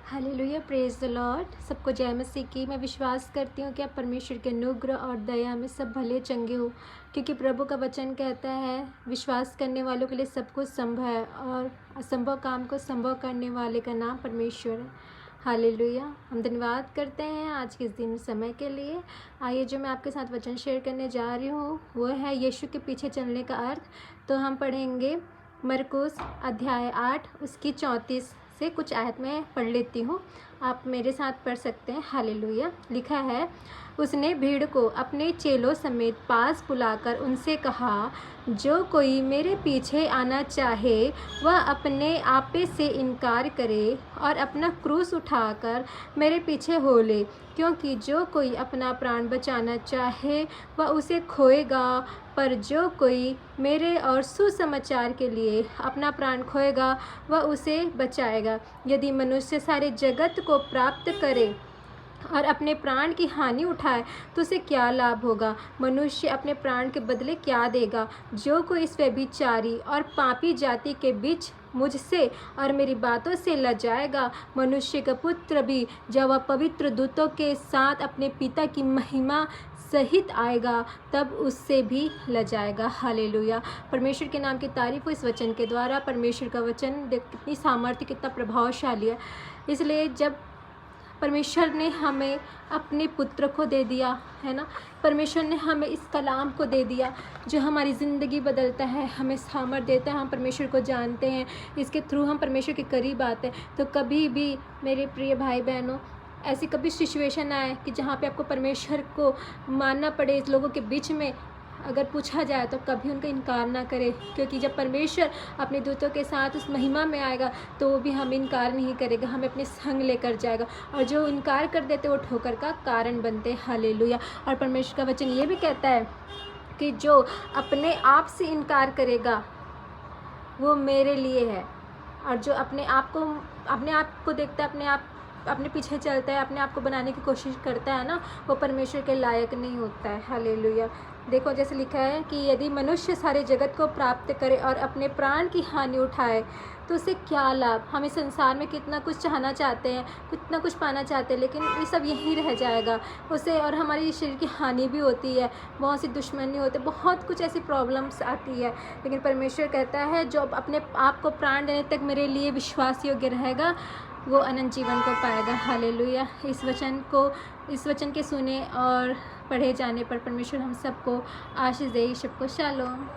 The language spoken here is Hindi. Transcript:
Hallelujah, praise the Lord. सबको जय मसीह की। मैं विश्वास करती हूँ कि आप परमेश्वर के अनुग्रह और दया में सब भले चंगे हो, क्योंकि प्रभु का वचन कहता है विश्वास करने वालों के लिए सब कुछ संभव है और असंभव काम को संभव करने वाले का नाम परमेश्वर है। हालेलुया। हम धन्यवाद करते हैं आज के इस दिन समय के लिए। आइए, जो मैं आपके साथ वचन शेयर करने जा रही हूँ वो है यीशु के पीछे चलने का अर्थ। तो हम पढ़ेंगे मरकुस अध्याय 8 उसकी 34 से कुछ आयत में पढ़ लेती हूँ, आप मेरे साथ पढ़ सकते हैं। हालेलुया। लिखा है, उसने भीड़ को अपने चेलों समेत पास बुलाकर उनसे कहा, जो कोई मेरे पीछे आना चाहे वह अपने आपे से इनकार करे और अपना क्रूस उठाकर मेरे पीछे हो ले, क्योंकि जो कोई अपना प्राण बचाना चाहे वह उसे खोएगा, पर जो कोई मेरे और सुसमाचार के लिए अपना प्राण खोएगा वह उसे बचाएगा। यदि मनुष्य सारे जगत को प्राप्त करे और अपने प्राण की हानि उठाए तो उसे क्या लाभ होगा? मनुष्य अपने प्राण के बदले क्या देगा? जो कोई इस व्यभिचारी और पापी जाति के बीच मुझसे और मेरी बातों से लजाएगा, मनुष्य का पुत्र भी जब वह पवित्र दूतों के साथ अपने पिता की महिमा सहित आएगा तब उससे भी लजाएगा। हालेलुया। परमेश्वर के नाम की तारीफ हो इस वचन के द्वारा। परमेश्वर का वचन कितनी सामर्थ्य, कितना प्रभावशाली है। इसलिए जब परमेश्वर ने हमें अपने पुत्र को दे दिया है ना, परमेश्वर ने हमें इस कलाम को दे दिया जो हमारी ज़िंदगी बदलता है, हमें सामर्थ देता है। हम परमेश्वर को जानते हैं, इसके थ्रू हम परमेश्वर के करीब आते हैं। तो कभी भी मेरे प्रिय भाई बहनों, ऐसी कभी सिचुएशन आए कि जहाँ पे आपको परमेश्वर को मानना पड़े, इस लोगों के बीच में अगर पूछा जाए तो कभी उनका इनकार ना करें, क्योंकि जब परमेश्वर अपने दूतों के साथ उस महिमा में आएगा तो वो भी हमें इनकार नहीं करेगा, हमें अपने संग लेकर जाएगा। और जो इनकार कर देते वो ठोकर का कारण बनते। हालेलुया। और परमेश्वर का वचन ये भी कहता है कि जो अपने आप से इनकार करेगा वो मेरे लिए है, और जो अपने आप को देखता है, अपने पीछे चलता है, अपने आप को बनाने की कोशिश करता है ना, वो परमेश्वर के लायक नहीं होता है। हालेलुया। देखो, जैसे लिखा है कि यदि मनुष्य सारे जगत को प्राप्त करे और अपने प्राण की हानि उठाए तो उसे क्या लाभ? हम इस संसार में कितना कुछ चाहना चाहते हैं, कितना कुछ पाना चाहते हैं, लेकिन ये सब यहीं रह जाएगा उसे, और हमारी शरीर की हानि भी होती है, बहुत सी दुश्मनी होती है, बहुत कुछ ऐसी प्रॉब्लम्स आती है। लेकिन परमेश्वर कहता है जो अपने आप को प्राण देने तक मेरे लिए विश्वास योग्य रहेगा वो अनंत जीवन को पाएगा। हालेलुया। इस वचन के सुने और पढ़े जाने पर परमेश्वर हम सबको आशीष दे। सबको शालोम।